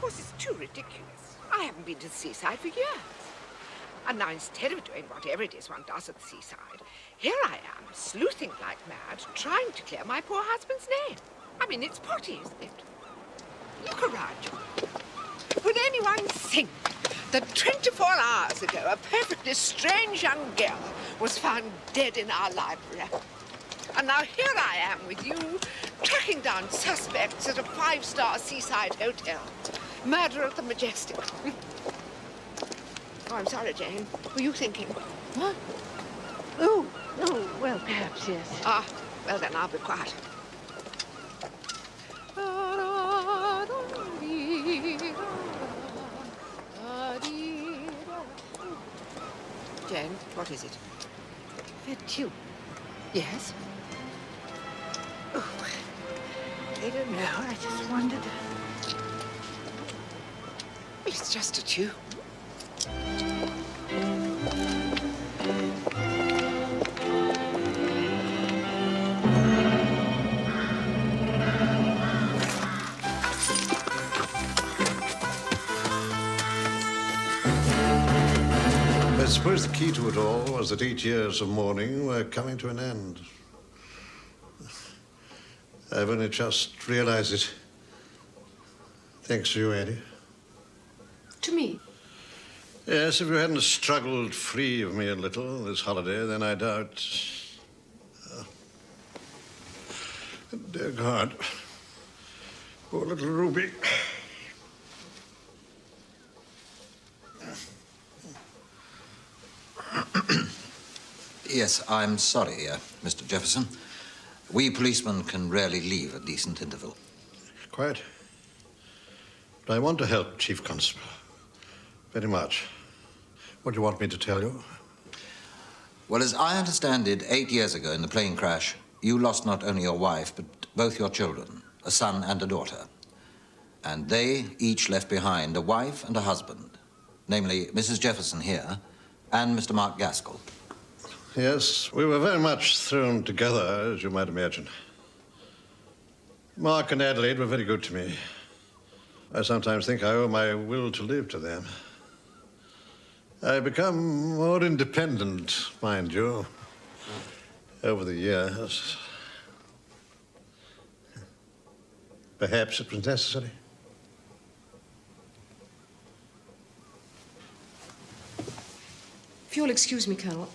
course, it's too ridiculous. I haven't been to the seaside for years. And now, instead of doing whatever it is one does at the seaside, here I am, sleuthing like mad, trying to clear my poor husband's name. I mean, it's potty, isn't it? Look around you. Would anyone think that 24 hours ago a perfectly strange young girl was found dead in our library? And now here I am with you, tracking down suspects at a 5-star seaside hotel. Murder at the Majestic. Oh, I'm sorry, Jane. What were you thinking? What? Oh, well, perhaps, yes. Ah, well then, I'll be quiet. Jane, what is it? That tune. Yes? Oh, I don't know. I just wondered. Well, it's just a tune. I suppose the key to it all was that 8 years of mourning were coming to an end. I've only just realized it. Thanks to you, Annie. To me? Yes, if you hadn't struggled free of me a little this holiday, then I doubt... dear God. Poor little Ruby. Yes, I'm sorry, Mr. Jefferson. We policemen can rarely leave a decent interval. Quite. But I want to help, Chief Constable. Very much. What do you want me to tell you? Well, as I understand it, 8 years ago in the plane crash, you lost not only your wife, but both your children, a son and a daughter. And they each left behind a wife and a husband, namely Mrs. Jefferson here and Mr. Mark Gaskell. Yes, we were very much thrown together, as you might imagine. Mark and Adelaide were very good to me. I sometimes think I owe my will to live to them. I've become more independent, mind you, over the years. Perhaps it was necessary. If you'll excuse me, Colonel,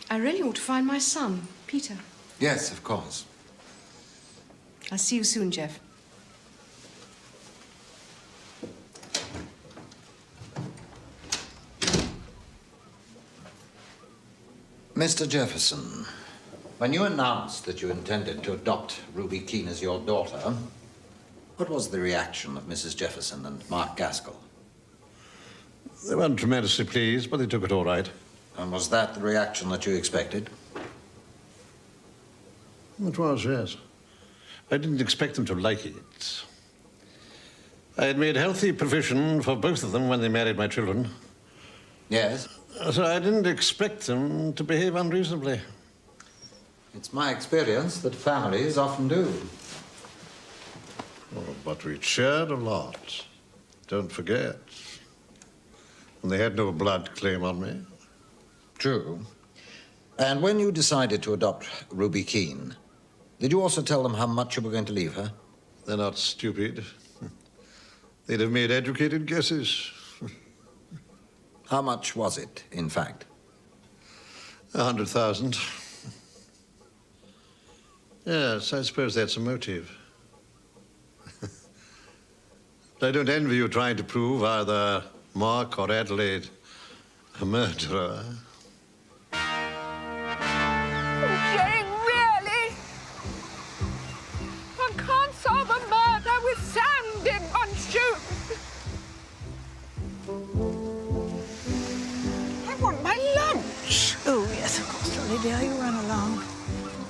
I really ought to find my son, Peter. Yes, of course. I'll see you soon, Jeff. Mr. Jefferson, when you announced that you intended to adopt Ruby Keene as your daughter, what was the reaction of Mrs. Jefferson and Mark Gaskell? They weren't tremendously pleased, but they took it all right. And was that the reaction that you expected? It was, yes. I didn't expect them to like it. I had made healthy provision for both of them when they married my children. Yes? So I didn't expect them to behave unreasonably. It's my experience that families often do. Oh, but we shared a lot. Don't forget. And they had no blood claim on me. True. And when you decided to adopt Ruby Keene, did you also tell them how much you were going to leave her? They're not stupid. They'd have made educated guesses. How much was it, in fact? 100,000. Yes, I suppose that's a motive. But I don't envy you trying to prove either Mark or Adelaide a murderer. Jane, really? One can't solve a murder with sand in one's shoes. I want my lunch. Oh, yes, of course, Dolly dear, you run along.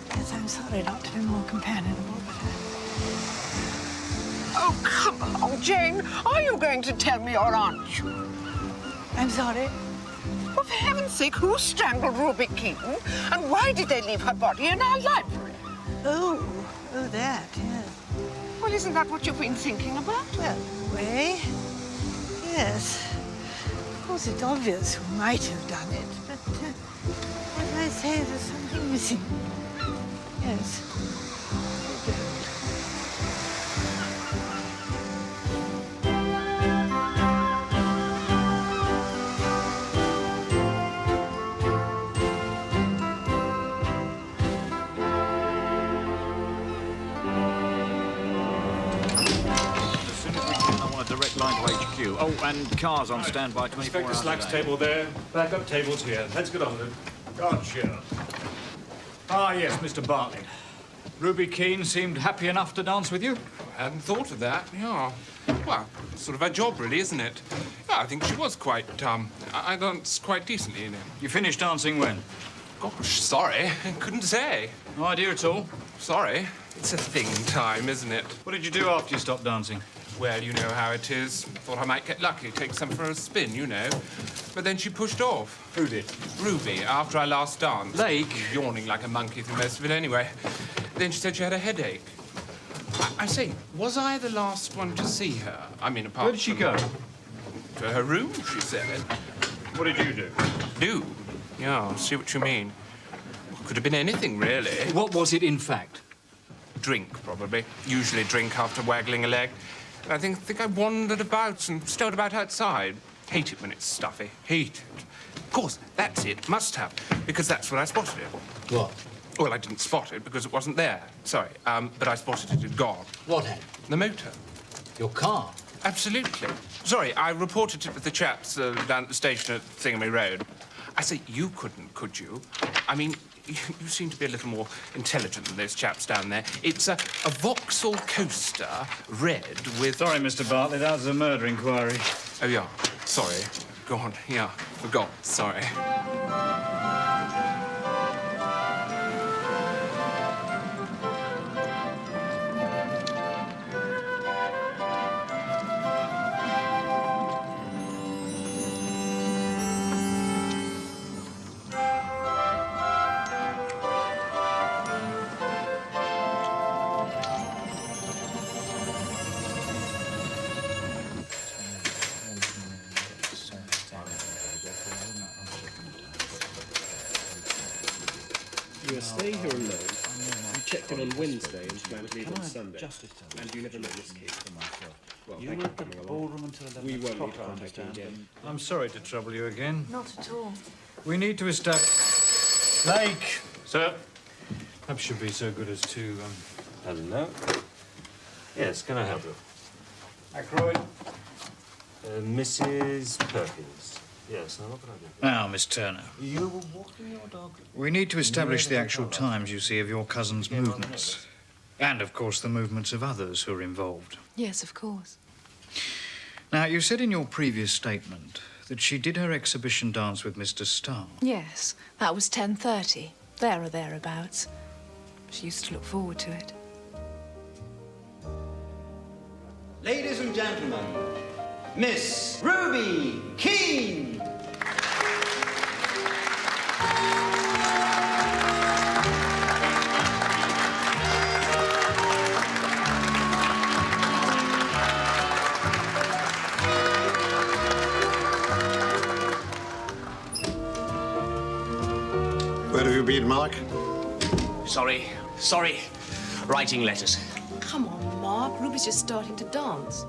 Yes, I'm sorry not to be more companionable, but... Oh, come along, Jane. Are you going to tell me or aren't you? I'm sorry. Well, for heaven's sake, who strangled Ruby Keene? And why did they leave her body in our library? Oh, that, yes. Well, isn't that what you've been thinking about? Well, way. Yes. Of course, it's obvious who might have done it, but as I say, there's something missing. Yes. Line to HQ. Oh, and cars on standby 24 Inspector hours Slack's a day. table there. Backup table's here. Let's get on with it. Gotcha. Ah, yes, Mr. Bartlett. Ruby Keene seemed happy enough to dance with you? I hadn't thought of that, yeah. Well, it's sort of her job, really, isn't it? Yeah, I think she was quite, I danced quite decently, you know. You finished dancing when? Gosh, sorry. Couldn't say. No idea at all. Sorry. It's a thing time, isn't it? What did you do after you stopped dancing? Well, you know how it is. Thought I might get lucky, take some for a spin, you know. But then she pushed off. Who did? Ruby, after I last danced. Lake? Yawning like a monkey through most of it anyway. Then she said she had a headache. I say, was I the last one to see her? I mean, apart Where did she from... go? To her room, she said. What did you do? Do? Yeah, I see what you mean. Could have been anything, really. What was it, in fact? Drink, probably. Usually drink after waggling a leg. And I think I wandered about and stirred about outside. Hate it when it's stuffy. Hate it. Of course, that's it. Must have. Because that's when I spotted it. What? Well, I didn't spot it because it wasn't there. Sorry. But I spotted it had gone. What had? The motor. Your car? Absolutely. Sorry, I reported it with the chaps down at the station at Thingamy Road. I say, you couldn't, could you? I mean, you seem to be a little more intelligent than those chaps down there. It's a Vauxhall coaster, red with... Sorry, Mr. Bartlett, that was a murder inquiry. Oh, yeah. Sorry. Go on. Yeah, forgot. Sorry. You are staying here alone. You checked in on Wednesday and planned to leave on Sunday. And you never met Miss Keene. Well, thank you for coming along. We won't need to contact you again. I'm sorry to trouble you again. Not at all. We need to establish... Lake! Sir? Perhaps should be so good as to, Hello. Yes, can I help you? Ackroyd? Mrs. Perkins. Yes, now what can I do? Now, Miss Turner. You were walking your dog? We need to establish the actual times, you see, of your cousin's movements. And, of course, the movements of others who are involved. Yes, of course. Now, you said in your previous statement that she did her exhibition dance with Mr. Starr. Yes, that was 10:30, there or thereabouts. She used to look forward to it. Ladies and gentlemen, Miss Ruby Keene! Where have you been, Mark? Sorry. Writing letters. Come on, Mark. Ruby's just starting to dance.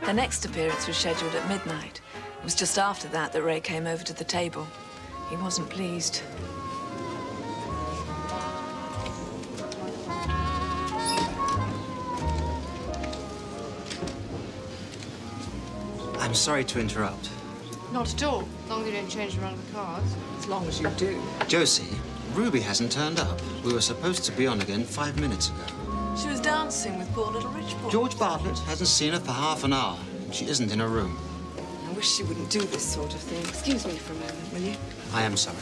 Her next appearance was scheduled at midnight. It was just after that that Ray came over to the table. He wasn't pleased. I'm sorry to interrupt. Not at all. As long as you don't change around the cards. As long as you do. Josie, Ruby hasn't turned up. We were supposed to be on again 5 minutes ago. She was dancing with poor little Rich Boy. George Bartlett hasn't seen her for half an hour. She isn't in her room. I wish she wouldn't do this sort of thing. Excuse me for a moment, will you? I am sorry.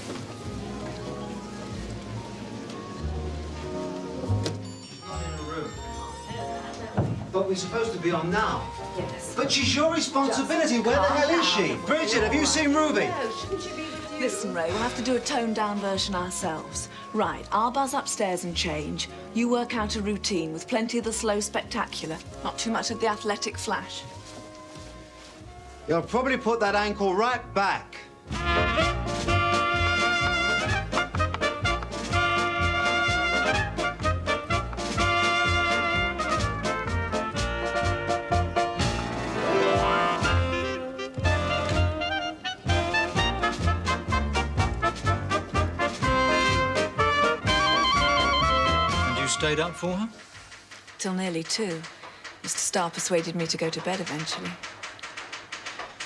But we're supposed to be on now. Yes. But she's your responsibility. Where the hell is she? Bridget, have you seen Ruby? No, shouldn't she be with you? Listen, Ray, we'll have to do a toned-down version ourselves. Right, I'll buzz upstairs and change. You work out a routine with plenty of the slow spectacular. Not too much of the athletic flash. You'll probably put that ankle right back. Stayed up for her? Till nearly 2. Mr. Starr persuaded me to go to bed eventually.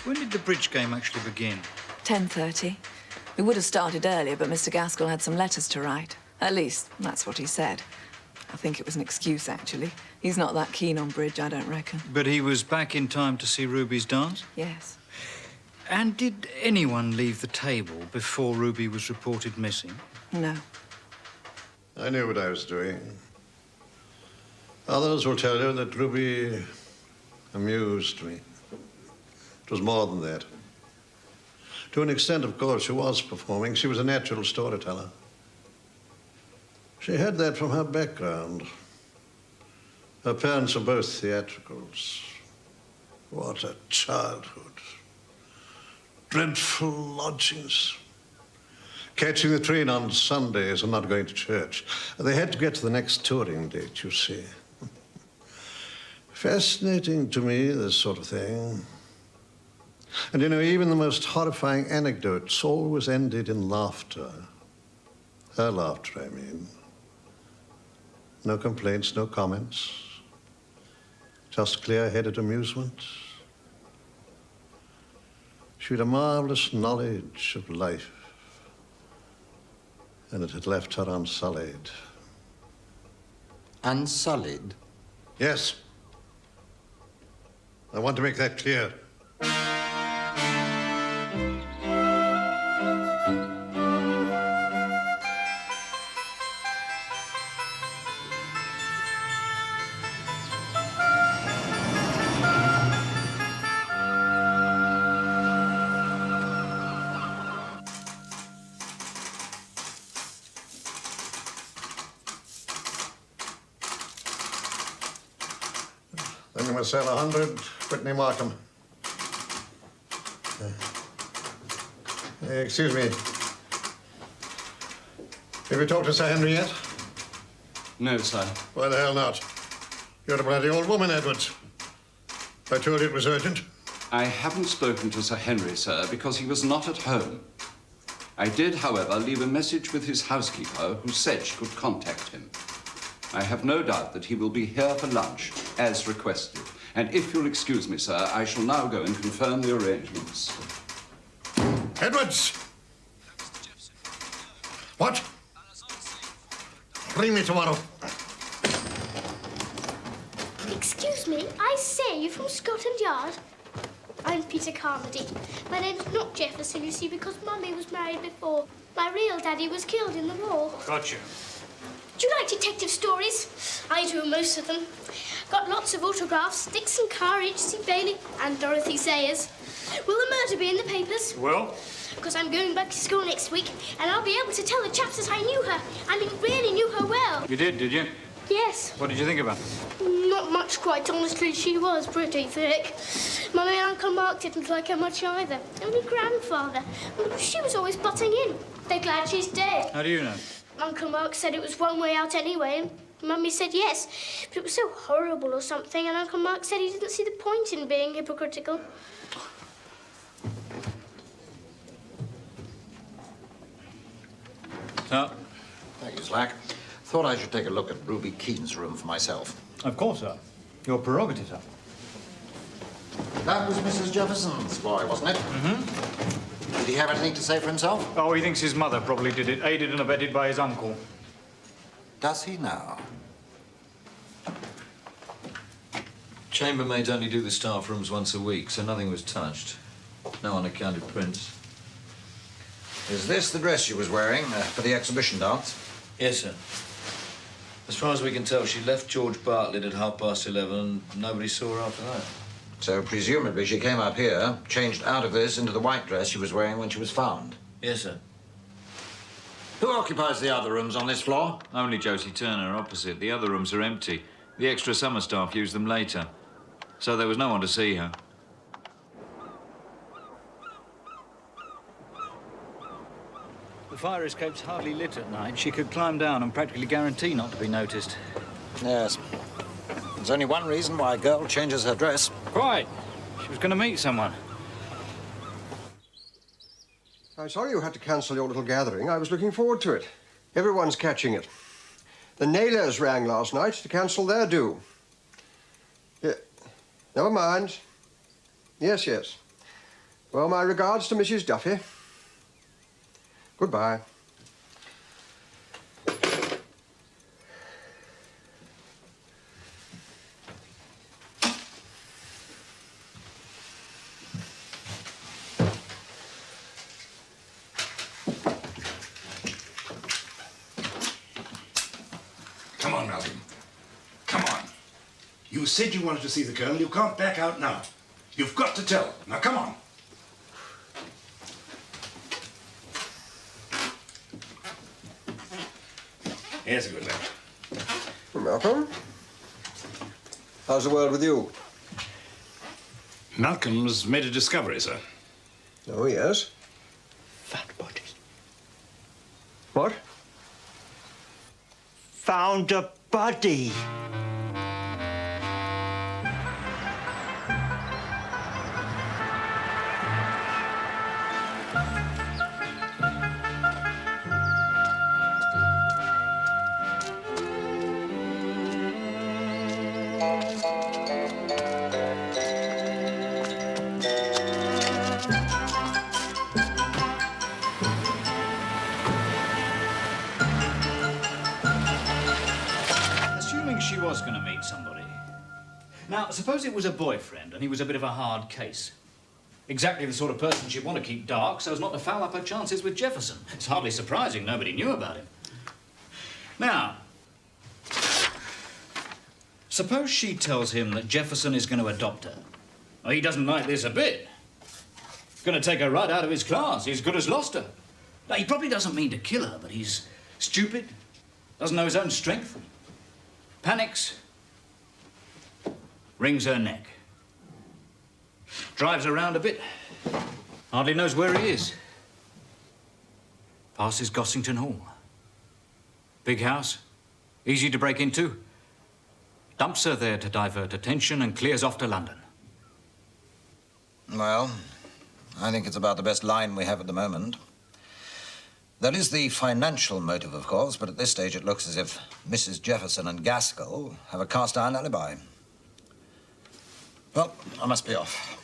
When did the bridge game actually begin? 10:30. We would have started earlier, but Mr. Gaskell had some letters to write. At least, that's what he said. I think it was an excuse, actually. He's not that keen on bridge, I don't reckon. But he was back in time to see Ruby's dance? Yes. And did anyone leave the table before Ruby was reported missing? No. I knew what I was doing. Others will tell you that Ruby amused me. It was more than that. To an extent, of course, she was performing. She was a natural storyteller. She had that from her background. Her parents were both theatricals. What a childhood. Dreadful lodgings. Catching the train on Sundays and not going to church. They had to get to the next touring date, you see. Fascinating to me, this sort of thing. And, you know, even the most horrifying anecdotes always ended in laughter. Her laughter, I mean. No complaints, no comments. Just clear-headed amusement. She had a marvelous knowledge of life. And it had left her unsullied. Unsullied? Yes. I want to make that clear. Then you must sell 100, Whitney Markham. Excuse me. Have you talked to Sir Henry yet? No, sir. Why the hell not? You're a bloody old woman, Edwards. I told you it was urgent. I haven't spoken to Sir Henry, sir, because he was not at home. I did, however, leave a message with his housekeeper who said she could contact him. I have no doubt that he will be here for lunch, as requested. And if you'll excuse me, sir, I shall now go and confirm the arrangements. Edwards! What? Bring me tomorrow. Excuse me, I say, you from Scotland Yard? I'm Peter Carmody. My name's not Jefferson, you see, because Mummy was married before. My real daddy was killed in the war. Gotcha. Do you like detective stories? I do, most of them. Got lots of autographs, Dixon Carr, H.C. Bailey, and Dorothy Sayers. Will the murder be in the papers? Well? Because I'm going back to school next week, and I'll be able to tell the chaps that I knew her. I mean, really knew her well. You did you? Yes. What did you think of her? Not much, quite honestly. She was pretty thick. Mummy and Uncle Mark didn't like her much either. Only Grandfather. She was always butting in. They're glad she's dead. How do you know? Uncle Mark said it was one way out anyway, and Mummy said yes, but it was so horrible or something, and Uncle Mark said he didn't see the point in being hypocritical. Sir? Thank you, Slack. Thought I should take a look at Ruby Keane's room for myself. Of course, sir. Your prerogative, sir. That was Mrs. Jefferson's boy, wasn't it? Mm-hmm. Did he have anything to say for himself? Oh, he thinks his mother probably did it, aided and abetted by his uncle. Does he now? Chambermaids only do the staff rooms once a week, so nothing was touched. No unaccounted prints. Is this the dress she was wearing for the exhibition dance? Yes, sir. As far as we can tell, she left George Bartlett at 11:30 and nobody saw her after that. So presumably she came up here, changed out of this into the white dress she was wearing when she was found. Yes, sir. Who occupies the other rooms on this floor? Only Josie Turner opposite. The other rooms are empty. The extra summer staff used them later. So there was no one to see her. The fire escape's hardly lit at night. She could climb down and practically guarantee not to be noticed. Yes. There's only one reason why a girl changes her dress. Quite. She was going to meet someone. I'm sorry you had to cancel your little gathering. I was looking forward to it. Everyone's catching it. The Naylors rang last night to cancel their due. Yeah. Never mind. Yes, yes. Well, my regards to Mrs. Duffy. Goodbye. Come on, Malcolm. Come on. You said you wanted to see the Colonel. You can't back out now. You've got to tell. Now, come on. Here's a good lad. Malcolm? How's the world with you? Malcolm's made a discovery, sir. Oh, yes? Fat bodies. What? Found a body. She was going to meet somebody. Now, suppose it was a boyfriend and he was a bit of a hard case. Exactly the sort of person she'd want to keep dark so as not to foul up her chances with Jefferson. It's hardly surprising nobody knew about him. Now, suppose she tells him that Jefferson is going to adopt her. Well, he doesn't like this a bit. Going to take her right out of his class. He's good as lost her. Now, he probably doesn't mean to kill her, but he's stupid, doesn't know his own strength. Panics, wrings her neck, drives around a bit, hardly knows where he is. Passes Gossington Hall. Big house, easy to break into. Dumps her there to divert attention and clears off to London. Well, I think it's about the best line we have at the moment. There is the financial motive, of course, but at this stage it looks as if Mrs. Jefferson and Gaskell have a cast-iron alibi. Well, I must be off.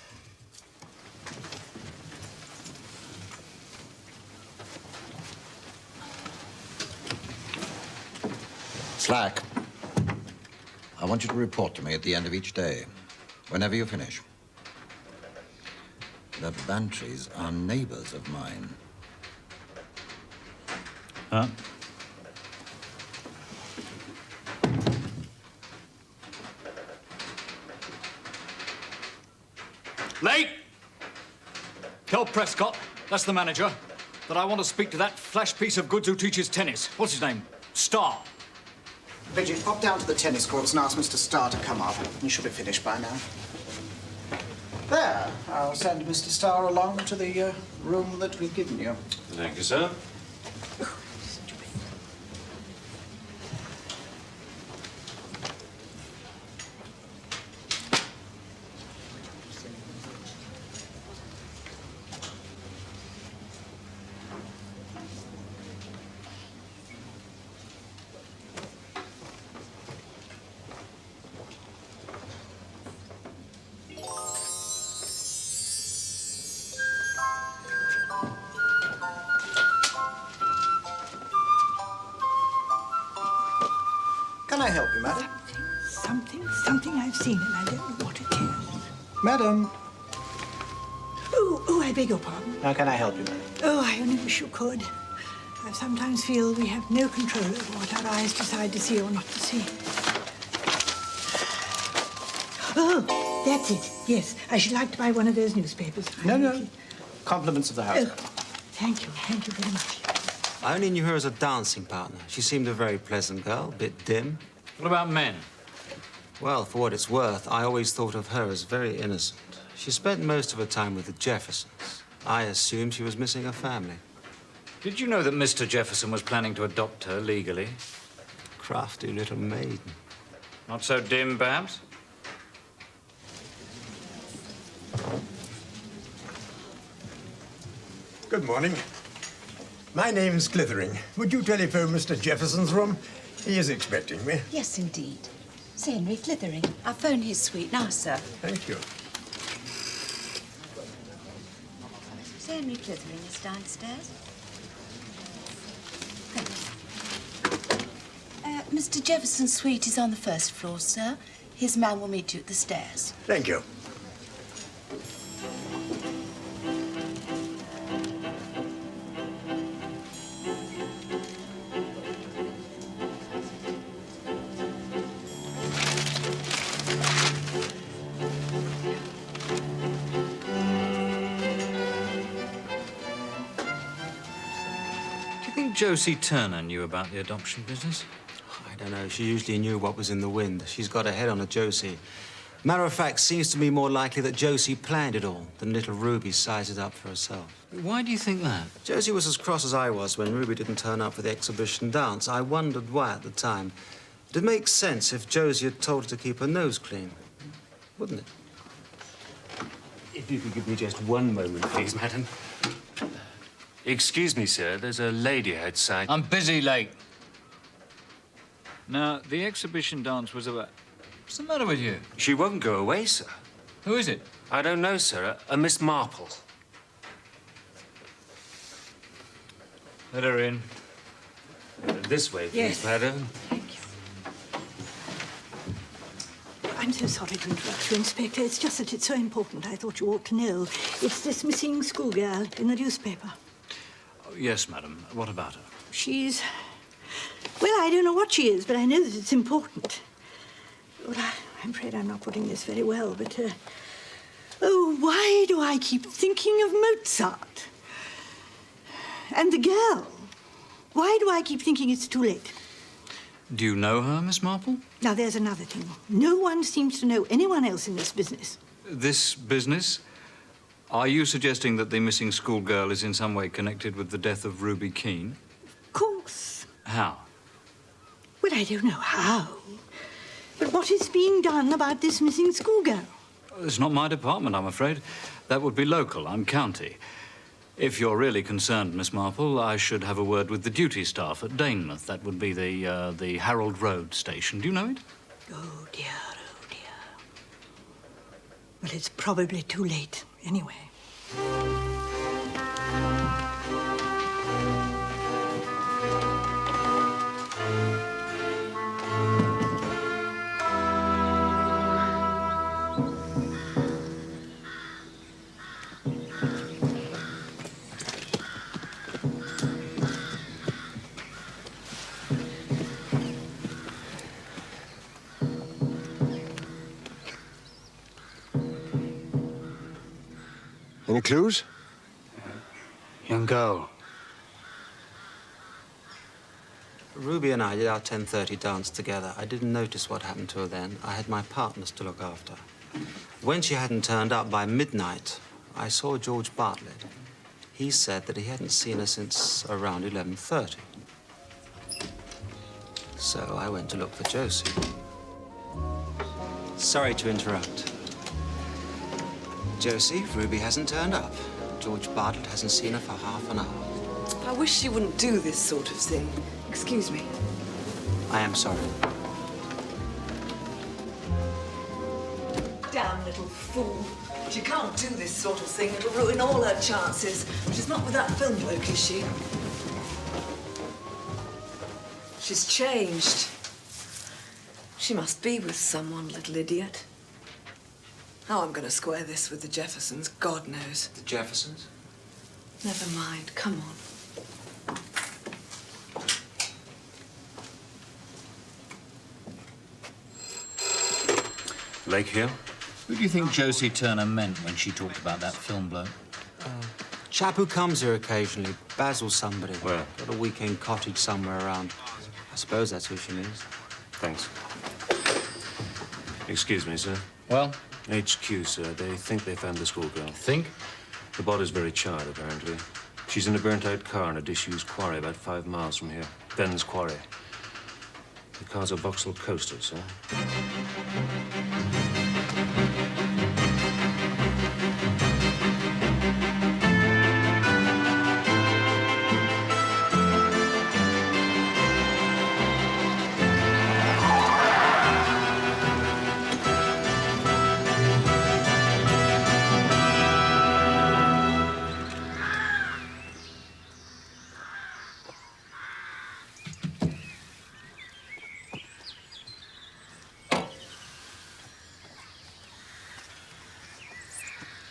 Slack, I want you to report to me at the end of each day, whenever you finish. The Bantrys are neighbors of mine. Huh? Late! Tell Prescott, that's the manager, that I want to speak to that flash piece of goods who teaches tennis. What's his name? Starr. Bridget, pop down to the tennis courts and ask Mr. Starr to come up. He should be finished by now. There. I'll send Mr. Starr along to the room that we've given you. Thank you, sir. I've seen and I don't know what it is. Madam. Oh, I beg your pardon. How can I help you, madam? Oh, I only wish you could. I sometimes feel we have no control over what our eyes decide to see or not to see. Oh, that's it. Yes, I should like to buy one of those newspapers. No. Compliments of the house. Thank you very much. I only knew her as a dancing partner. She seemed a very pleasant girl, a bit dim. What about men? Well, for what it's worth, I always thought of her as very innocent. She spent most of her time with the Jeffersons. I assumed she was missing a family. Did you know that Mr. Jefferson was planning to adopt her legally? Crafty little maiden. Not so dim, perhaps? Good morning. My name's Clithering. Would you telephone Mr. Jefferson's room? He is expecting me. Yes, indeed. Sir Henry Clithering. I'll phone his suite now, sir. Thank you. Sir Henry Clithering is downstairs. Thank you. Mr. Jefferson's suite is on the first floor, sir. His man will meet you at the stairs. Thank you. Josie Turner knew about the adoption business? I don't know. She usually knew what was in the wind. She's got her head on a Josie. Matter of fact, seems to me more likely that Josie planned it all than little Ruby sized it up for herself. Why do you think that? Josie was as cross as I was when Ruby didn't turn up for the exhibition dance. I wondered why at the time. It'd make sense if Josie had told her to keep her nose clean, wouldn't it? If you could give me just one moment, please, madam. Excuse me, sir. There's a lady outside. I'm busy late. Now, the exhibition dance was about... What's the matter with you? She won't go away, sir. Who is it? I don't know, sir. A Miss Marple. Let her in. This way, please, Yes. madam. I'm so sorry to interrupt you, Inspector. It's just that it's so important. I thought you ought to know. It's this missing schoolgirl in the newspaper. Oh, yes, madam. What about her? She's... Well, I don't know what she is, but I know that it's important. Well, I'm afraid I'm not putting this very well, but... Oh, why do I keep thinking of Mozart? And the girl. Why do I keep thinking it's too late? Do you know her, Miss Marple? Now, there's another thing. No one seems to know anyone else in this business. This business? Are you suggesting that the missing schoolgirl is in some way connected with the death of Ruby Keene? Of course. How? Well, I don't know how. But what is being done about this missing schoolgirl? It's not my department, I'm afraid. That would be local. I'm county. If you're really concerned, Miss Marple, I should have a word with the duty staff at Danemouth. That would be the Harold Road station. Do you know it? Oh, dear, oh, dear. Well, it's probably too late, anyway. Any clues? Young girl. Ruby and I did our 10:30 dance together. I didn't notice what happened to her then. I had my partners to look after. When she hadn't turned up by midnight, I saw George Bartlett. He said that he hadn't seen her since around 11:30. So I went to look for Josie. Sorry to interrupt. Josie, Ruby hasn't turned up. George Bartlett hasn't seen her for half an hour. I wish she wouldn't do this sort of thing. Excuse me. I am sorry. Damn little fool. She can't do this sort of thing. It'll ruin all her chances. She's not with that film bloke, is she? She's changed. She must be with someone, little idiot. How I'm going to square this with the Jeffersons, God knows. The Jeffersons? Never mind, come on. Lake here? Who do you think Josie Turner meant when she talked about that film bloke? Chap who comes here occasionally. Basil somebody. Where? Got a weekend cottage somewhere around. I suppose that's who she means. Thanks. Excuse me, sir. Well? HQ, sir. They think they found the schoolgirl. Think? The body's very charred, apparently. She's in a burnt-out car in a disused quarry about 5 miles from here. Ben's Quarry. The car's a Vauxhall Coaster, sir.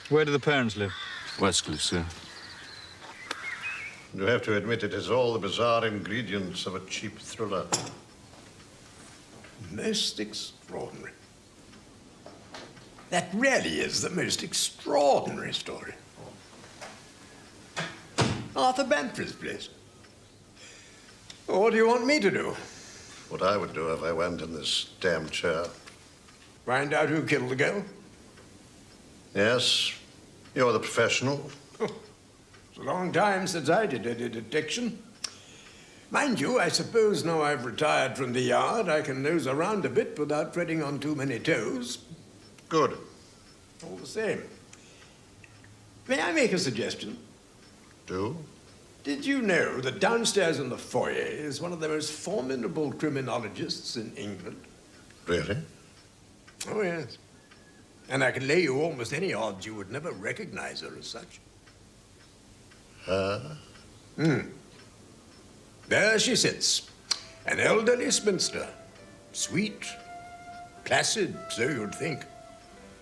Where do the parents live? Westcliff, sir. You have to admit it has all the bizarre ingredients of a cheap thriller. Most extraordinary. That really is the most extraordinary story. Arthur Bantry's place. What do you want me to do? What I would do if I went in this damn chair. Find out who killed the girl? Yes, you're the professional. It's a long time since I did any detection. Mind you, I suppose now I've retired from the yard, I can nose around a bit without treading on too many toes. Good. All the same. May I make a suggestion? Do? Did you know that downstairs in the foyer is one of the most formidable criminologists in England? Really? Oh, yes. And I can lay you almost any odds you would never recognize her as such. There she sits, an elderly spinster. Sweet, placid, so you'd think.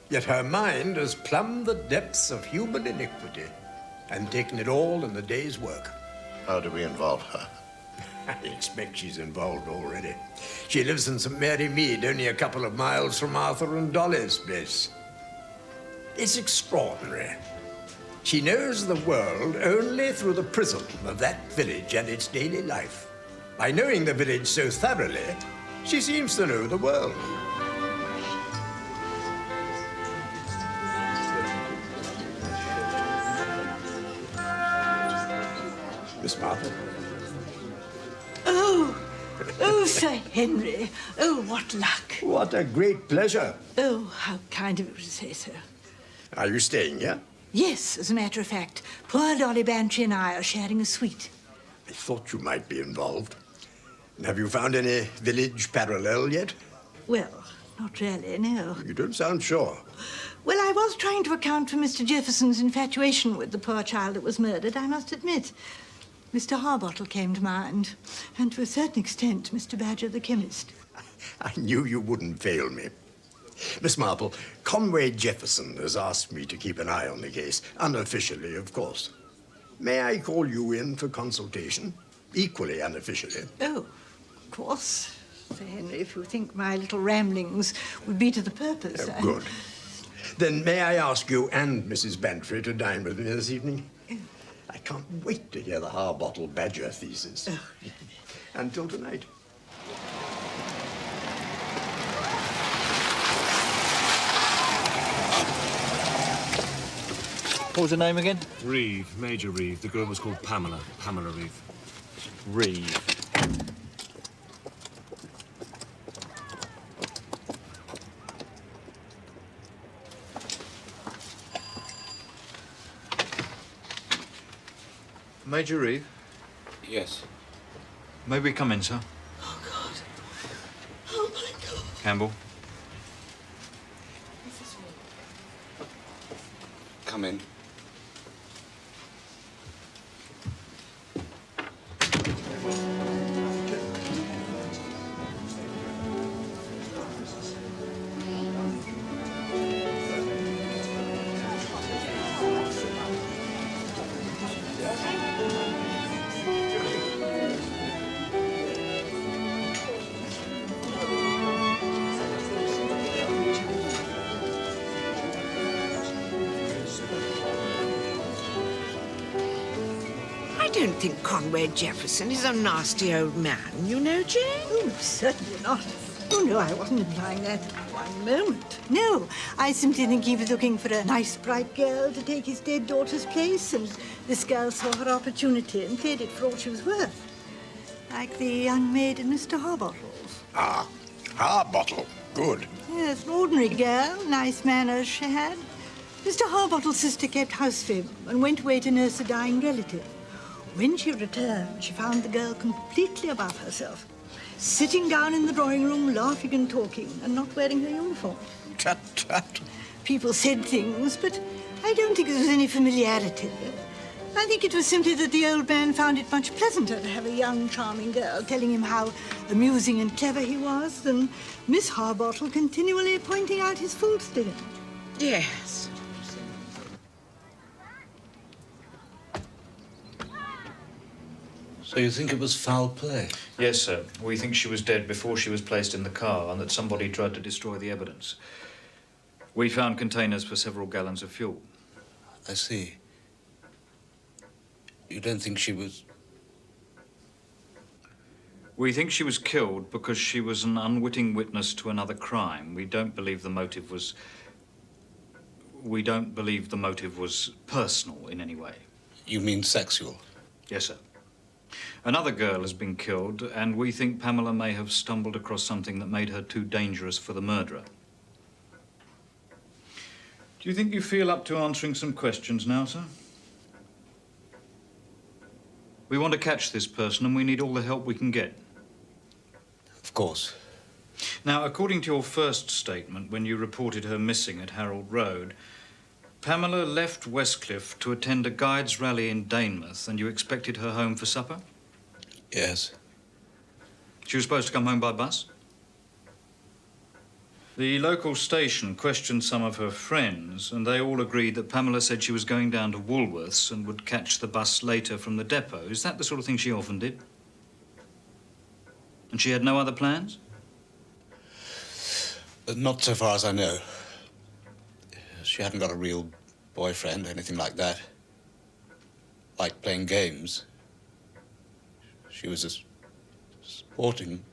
Yet her mind has plumbed the depths of human iniquity and taken it all in the day's work. How do we involve her? I expect she's involved already. She lives in St. Mary Mead, only a couple of miles from Arthur and Dolly's place. It's extraordinary. She knows the world only through the prism of that village and its daily life. By knowing the village so thoroughly, she seems to know the world. Miss Marple. Oh, Sir Henry. Oh, what luck. What a great pleasure. Oh, how kind of you to say so. Are you staying here? Yes, as a matter of fact. Poor Dolly Bantry and I are sharing a suite. I thought you might be involved. Have you found any village parallel yet? Well, not really, no. You don't sound sure. Well, I was trying to account for Mr. Jefferson's infatuation with the poor child that was murdered, I must admit. Mr. Harbottle came to mind, and to a certain extent, Mr. Badger the chemist. I knew you wouldn't fail me. Miss Marple, Conway Jefferson has asked me to keep an eye on the case, unofficially, of course. May I call you in for consultation? Equally unofficially. Oh, of course, Sir Henry, if you think my little ramblings would be to the purpose. Oh, good. Then may I ask you and Mrs. Bantry to dine with me this evening? I can't wait to hear the Harbottle Badger thesis. Until tonight. What was her name again? Reeve, Major Reeve. The girl was called Pamela. Pamela Reeve. Reeve. Major Reeve? Yes. May we come in, sir? Oh, God. Oh, my God. Campbell? Come in. don't think Conway Jefferson is a nasty old man, you know, Jane. Oh, certainly not. Oh, no, I wasn't implying that one moment. No, I simply think he was looking for a nice, bright girl to take his dead daughter's place, and this girl saw her opportunity and played it for all she was worth. Like the young maid in Mr. Harbottle's. Ah, Harbottle. Good. Yes, an ordinary girl, nice manners she had. Mr. Harbottle's sister kept house for him and went away to nurse a dying relative. When she returned, she found the girl completely above herself, sitting down in the drawing room, laughing and talking, and not wearing her uniform. Tut, tut. People said things, but I don't think there was any familiarity. I think it was simply that the old man found it much pleasanter to have a young, charming girl telling him how amusing and clever he was than Miss Harbottle continually pointing out his faults to him. Yes. So you think it was foul play? Yes, sir. We think she was dead before she was placed in the car and that somebody tried to destroy the evidence. We found containers for several gallons of fuel. I see. You don't think she was... We think she was killed because she was an unwitting witness to another crime. We don't believe the motive was personal in any way. You mean sexual? Yes, sir. Another girl has been killed, and we think Pamela may have stumbled across something that made her too dangerous for the murderer. Do you think you feel up to answering some questions now, sir? We want to catch this person, and we need all the help we can get. Of course. Now, according to your first statement, when you reported her missing at Harold Road, Pamela left Westcliff to attend a guides rally in Danemouth, and you expected her home for supper? Yes. She was supposed to come home by bus? The local station questioned some of her friends, and they all agreed that Pamela said she was going down to Woolworths and would catch the bus later from the depot. Is that the sort of thing she often did? And she had no other plans? Not so far as I know. She hadn't got a real boyfriend, anything like that. Like playing games. She was a sporting...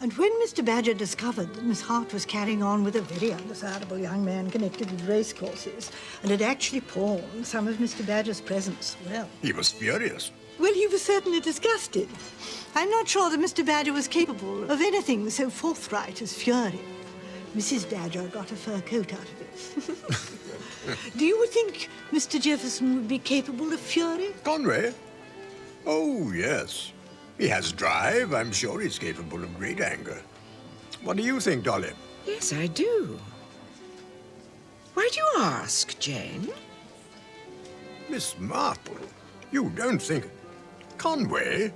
And when Mr. Badger discovered that Miss Hart was carrying on with a very undesirable young man connected with racecourses and had actually pawned some of Mr. Badger's presents, well... He was furious. Well, he was certainly disgusted. I'm not sure that Mr. Badger was capable of anything so forthright as fury. Mrs. Badger got a fur coat out of it. Do you think Mr. Jefferson would be capable of fury? Conway? Oh, yes. He has drive. I'm sure he's capable of great anger. What do you think, Dolly? Yes, I do. Why do you ask, Jane? Miss Marple, you don't think... Conway,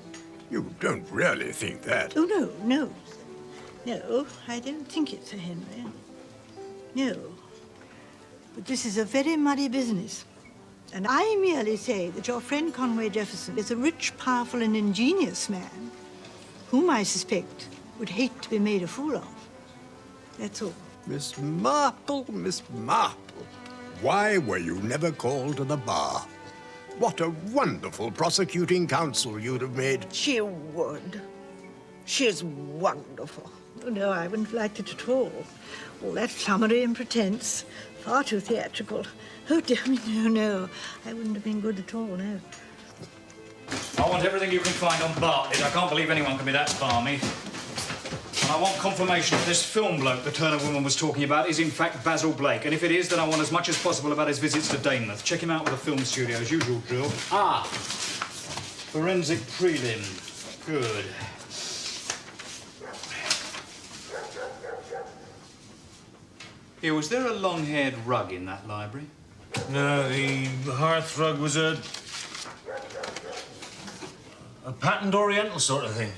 you don't really think that. Oh, no, no. No, I don't think it, Sir Henry. No. But this is a very muddy business. And I merely say that your friend Conway Jefferson is a rich, powerful, and ingenious man whom I suspect would hate to be made a fool of. That's all. Miss Marple, Miss Marple, why were you never called to the bar? What a wonderful prosecuting counsel you'd have made. She would. She's wonderful. Oh, no, I wouldn't have liked it at all. All that flummery and pretense. Far too theatrical. Oh, dear me, no, no. I wouldn't have been good at all, no. I want everything you can find on Bartlett. I can't believe anyone can be that balmy. And I want confirmation that this film bloke the Turner woman was talking about is in fact Basil Blake. And if it is, then I want as much as possible about his visits to Danemouth. Check him out with the film studio, as usual drill. Ah! Forensic prelim. Good. Here, was there a long-haired rug in that library? No, the hearth rug was a patterned oriental sort of thing.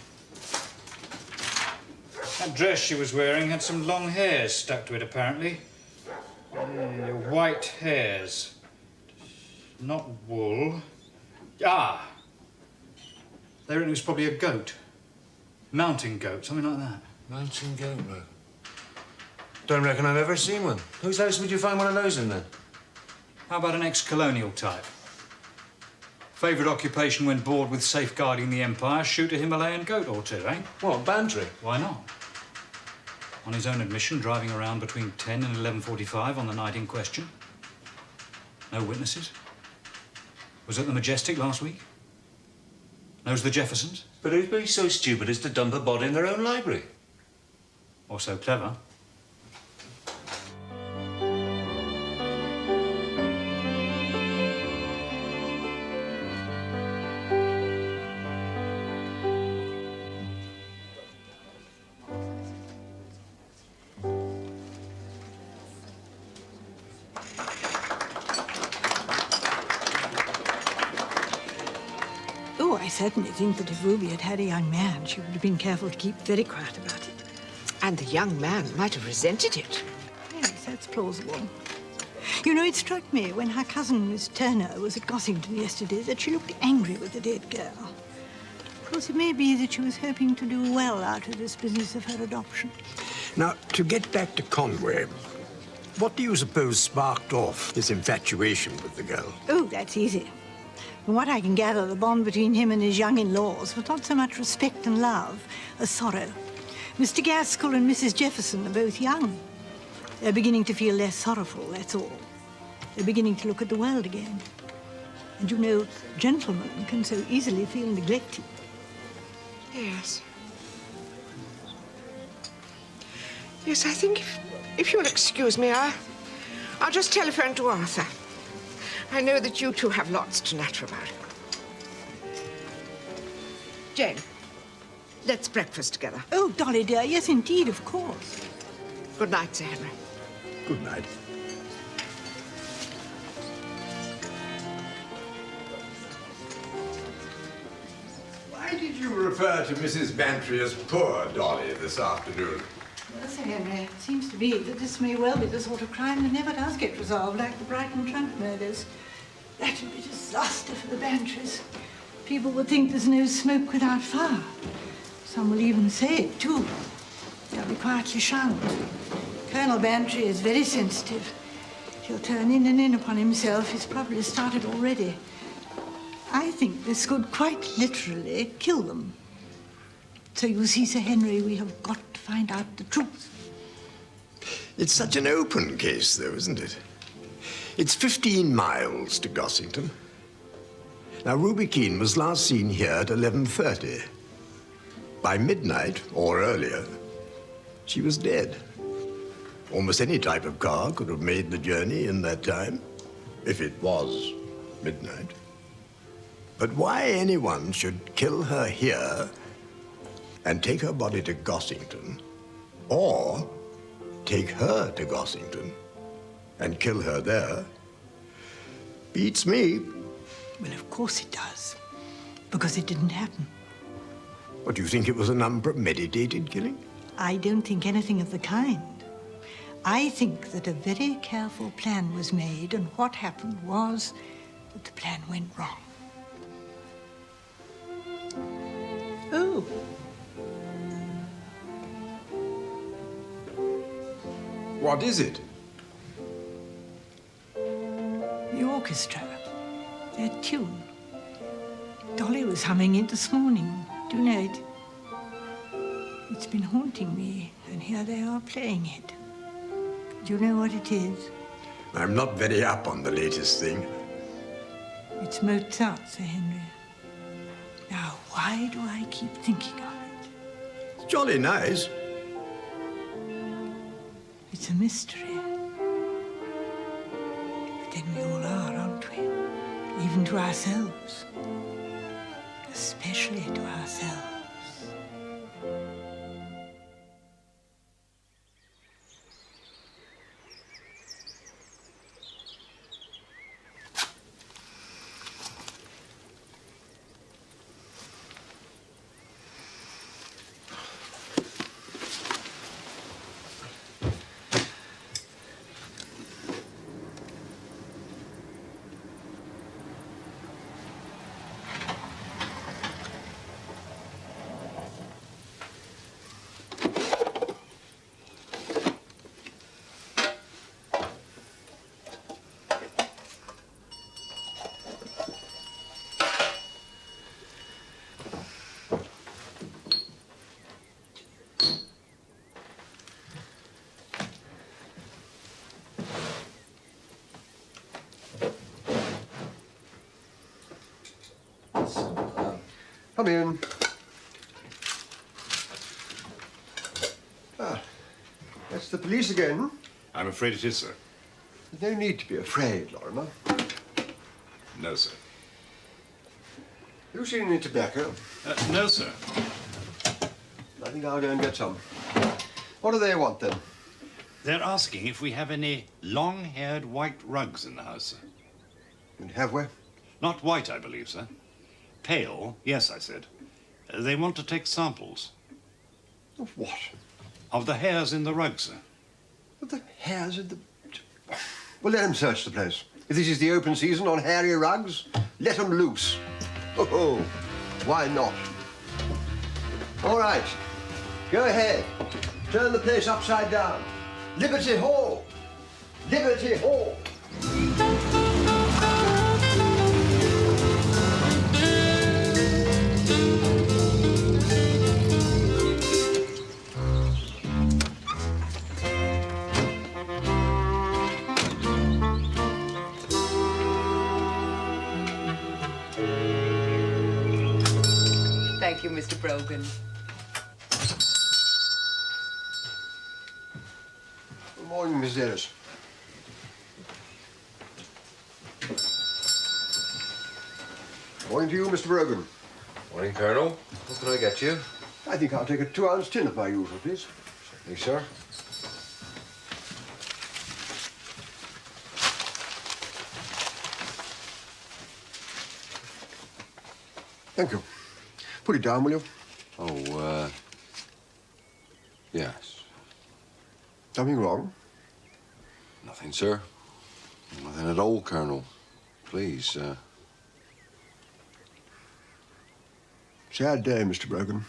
That dress she was wearing had some long hairs stuck to it, apparently. White hairs. Not wool. Ah! They reckon it was probably a goat. Mountain goat, something like that. Mountain goat, look. Don't reckon I've ever seen one. Whose house would you find one of those in, then? How about an ex-colonial type? Favourite occupation when bored with safeguarding the empire, shoot a Himalayan goat or two, eh? What, Bantry? Why not? On his own admission, driving around between 10 and 11:45 on the night in question. No witnesses. Was at the Majestic last week. Knows the Jeffersons. But who'd be so stupid as to dump a body in their own library? Or so clever. Oh, I certainly think that if Ruby had had a young man, she would have been careful to keep very quiet about it. And the young man might have resented it. Yes, that's plausible. You know, it struck me when her cousin, Miss Turner, was at Gossington yesterday that she looked angry with the dead girl. Of course, it may be that she was hoping to do well out of this business of her adoption. Now, to get back to Conway, what do you suppose sparked off this infatuation with the girl? Oh, that's easy. From what I can gather, the bond between him and his young in-laws was not so much respect and love as sorrow. Mr. Gaskell and Mrs. Jefferson are both young. They're beginning to feel less sorrowful, that's all. They're beginning to look at the world again. And you know, gentlemen can so easily feel neglected. Yes. Yes, I think if you'll excuse me, I'll just telephone to Arthur. I know that you two have lots to natter about. Jane, let's breakfast together. Oh, Dolly, dear, yes, indeed, of course. Good night, Sir Henry. Good night. Why did you refer to Mrs. Bantry as poor Dolly this afternoon? Well, Sir Henry, it seems to be that this may well be the sort of crime that never does get resolved, like the Brighton trunk murders. That would be disaster for the Bantrys. People would think there's no smoke without fire. Some will even say it, too. They'll be quietly shunned. Colonel Bantry is very sensitive. He'll turn in and in upon himself. He's probably started already. I think this could quite literally kill them. So you see, Sir Henry, we have got to find out the truth. It's such an open case, though, isn't it? It's 15 miles to Gossington. Now, Ruby Keene was last seen here at 11:30. By midnight, or earlier, she was dead. Almost any type of car could have made the journey in that time, if it was midnight. But why anyone should kill her here and take her body to Gossington, or take her to Gossington and kill her there, beats me. Well, of course it does, because it didn't happen. What, do you think it was an unpremeditated killing? I don't think anything of the kind. I think that a very careful plan was made, and what happened was that the plan went wrong. Oh. What is it? The orchestra. That tune. Dolly was humming it this morning. Do you know it? It's been haunting me, and here they are playing it. Do you know what it is? I'm not very up on the latest thing. It's Mozart, Sir Henry. Now, why do I keep thinking of it? It's jolly nice. It's a mystery. But then we all are, aren't we? Even to ourselves. Especially to ourselves. Come in. Ah, that's the police again. I'm afraid it is, sir. There's no need to be afraid, Lorimer. No, sir. You seen any tobacco? No, sir. I think I'll go and get some. What do they want, then? They're asking if we have any long-haired white rugs in the house, sir. And have we? Not white, I believe, sir. Pale, yes, I said. They want to take samples. Of what? Of the hairs in the rug, sir. Of the hairs in the... Well, let them search the place. If this is the open season on hairy rugs, let them loose. Oh, why not? All right, go ahead. Turn the place upside down. Liberty Hall! Liberty Hall! Thank you, Mr. Brogan. Good morning, Miss Dennis. Morning to you, Mr. Brogan. Morning, Colonel. What can I get you? I think I'll take a 2-ounce tin of my usual, please. Yes, sir. Thank you. Put it down, will you? Oh, yes. Something wrong? Nothing, sir. Nothing at all, Colonel. Please, Sad day, Mr. Brogan.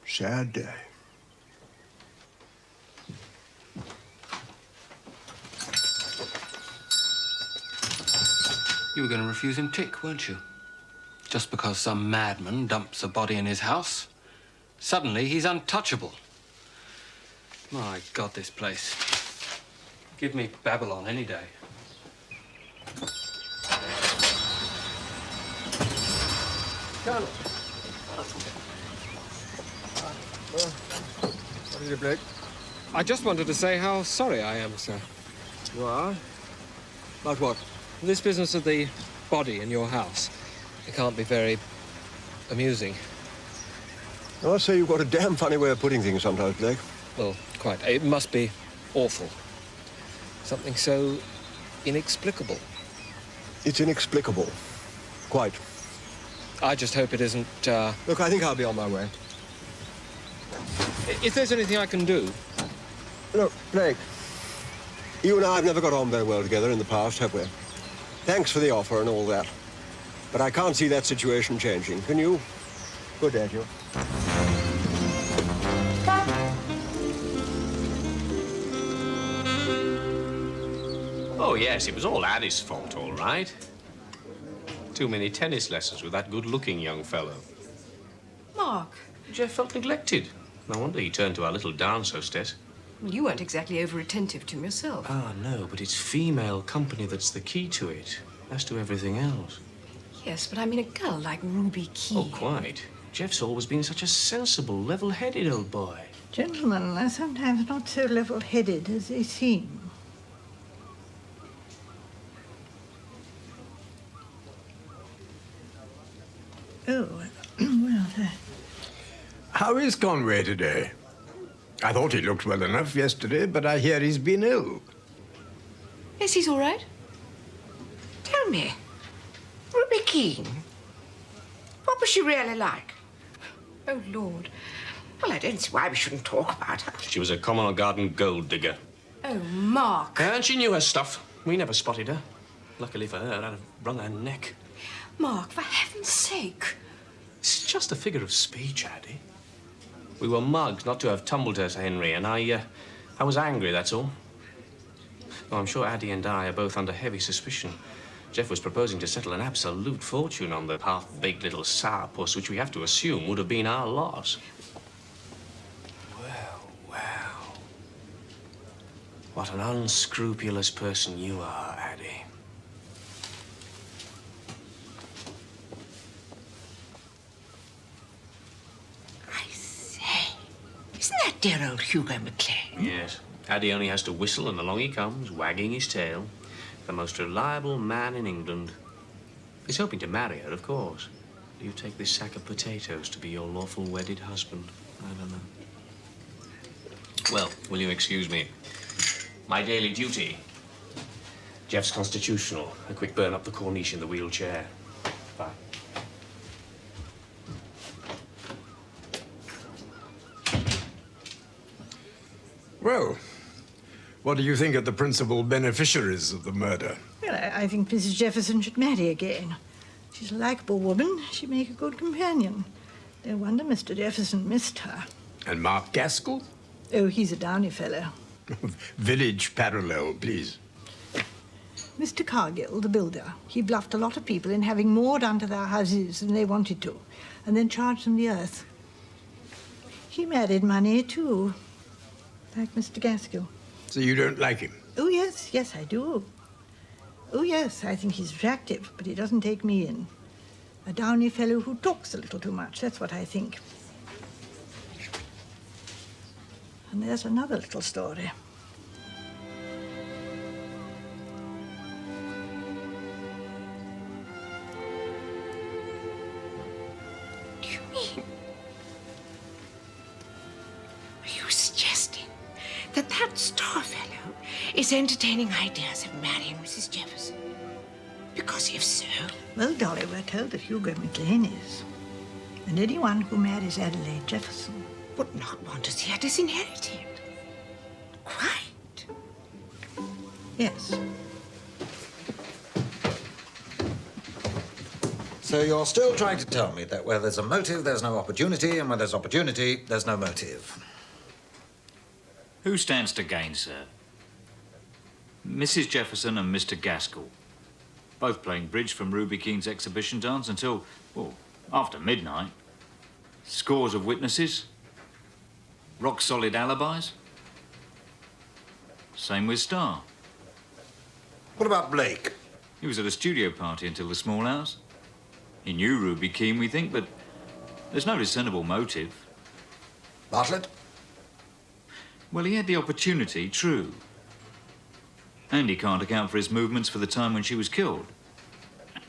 Sad day. You were going to refuse him tick, weren't you? Just because some madman dumps a body in his house, suddenly he's untouchable. My God, this place. Give me Babylon any day. Colonel. What is it, Blake? I just wanted to say how sorry I am, sir. You are? About what? This business of the body in your house. It can't be very amusing. I must say you've got a damn funny way of putting things sometimes, Blake. Well, quite. It must be awful. Something so inexplicable. It's inexplicable. Quite. I just hope it isn't, Look, I think I'll be on my way. If there's anything I can do... Look, Blake, you and I have never got on very well together in the past, have we? Thanks for the offer and all that. But I can't see that situation changing. Can you? Good day to you. Oh, yes, it was all Addie's fault, all right. Too many tennis lessons with that good-looking young fellow. Mark. Jeff felt neglected. No wonder he turned to our little dance hostess. Well, you weren't exactly over-attentive to him yourself. Ah, no, but it's female company that's the key to it, as to everything else. Yes, but I mean a girl like Ruby Key. Oh, quite. Jeff's always been such a sensible, level-headed old boy. Gentlemen are sometimes not so level-headed as they seem. Oh, well, How is Conway today? I thought he looked well enough yesterday, but I hear he's been ill. Yes, he's all right. Tell me, Ruby Keene, what was she really like? Oh, Lord. Well, I don't see why we shouldn't talk about her. She was a common garden gold digger. Oh, Mark. And she knew her stuff. We never spotted her. Luckily for her, I'd have wrung her neck. Mark, for heaven's sake. It's just a figure of speech, Addie. We were mugs not to have tumbled her, Sir Henry, and I was angry, that's all. Oh, I'm sure Addie and I are both under heavy suspicion. Jeff was proposing to settle an absolute fortune on the half-baked little sourpuss, which we have to assume would have been our loss. Well. What an unscrupulous person you are, Addie. dear old Hugo McLean. Yes. Addy only has to whistle and along he comes, wagging his tail. The most reliable man in England. He's hoping to marry her, of course. Do you take this sack of potatoes to be your lawful wedded husband? I don't know. Well, will you excuse me? My daily duty. Jeff's constitutional. A quick burn up the corniche in the wheelchair. Bye. Well, what do you think of the principal beneficiaries of the murder? Well, I think Mrs. Jefferson should marry again. She's a likable woman. She'd make a good companion. No wonder Mr. Jefferson missed her. And Mark Gaskell? Oh, he's a downy fellow. Village parallel, please. Mr. Cargill, the builder, he bluffed a lot of people in having more done to their houses than they wanted to, and then charged them the earth. He married money, too, like Mr. Gaskell. So you don't like him? Oh, yes, yes, I do. Oh, yes, I think he's attractive, but he doesn't take me in. A downy fellow who talks a little too much, that's what I think. And there's another little story. Do you mean? Are you suggesting that that star fellow is entertaining ideas of marrying Mrs. Jefferson? Because if so... Well, Dolly, we're told that Hugo McLean is. And anyone who marries Adelaide Jefferson would not want to see her disinherited. Quite. Yes. So you're still trying to tell me that where there's a motive, there's no opportunity, and where there's opportunity, there's no motive. Who stands to gain, sir? Mrs. Jefferson and Mr. Gaskell. Both playing bridge from Ruby Keane's exhibition dance until, well, after midnight. Scores of witnesses. Rock-solid alibis. Same with Starr. What about Blake? He was at a studio party until the small hours. He knew Ruby Keane, we think, but there's no discernible motive. Bartlett? Well, he had the opportunity, true. And he can't account for his movements for the time when she was killed.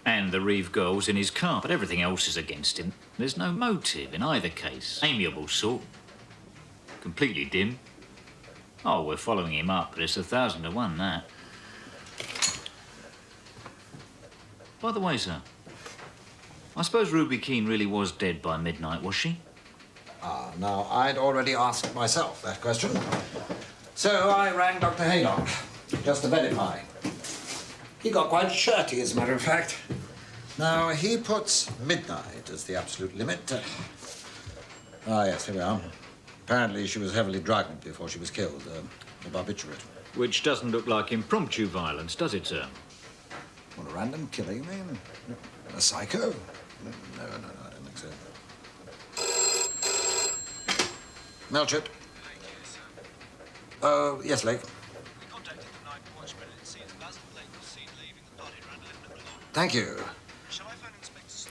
And the Reeve girl was in his car, but everything else is against him. There's no motive in either case. Amiable sort. Completely dim. Oh, we're following him up, but it's 1,000 to 1, that. By the way, sir, I suppose Ruby Keane really was dead by midnight, was she? Ah, now, I'd already asked myself that question. So I rang Dr. Haydock, just to verify. He got quite shirty, as a matter of fact. Now, he puts midnight as the absolute limit. Ah, yes, here we are. Apparently, she was heavily drugged before she was killed. A barbiturate. Which doesn't look like impromptu violence, does it, sir? What, a random killing, you mean? A psycho? No, I don't think so. Melchett? Oh, yes, Lake. Thank you.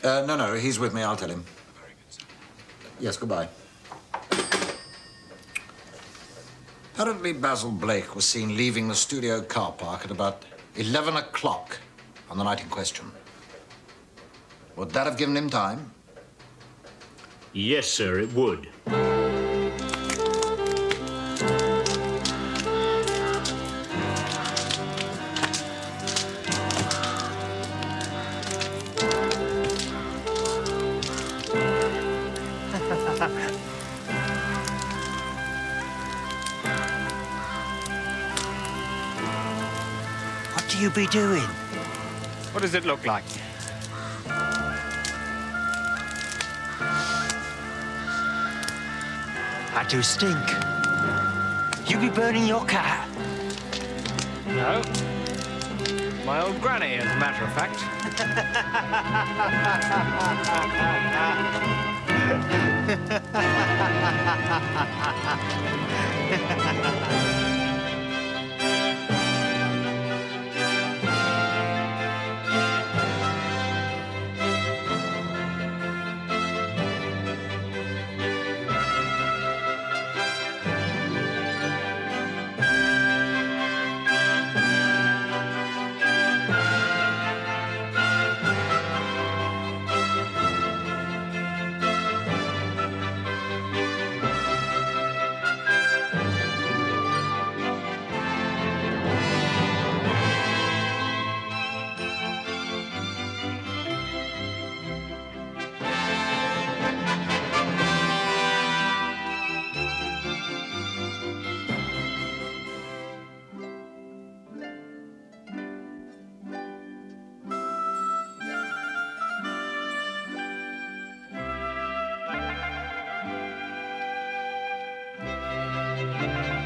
No, he's with me. I'll tell him. Yes, goodbye. Apparently, Basil Blake was seen leaving the studio car park at about 11 o'clock on the night in question. Would that have given him time? Yes, sir, it would. What do you be doing? What does it look like? I do stink. You be burning your car. No. My old granny, as a matter of fact. Marple.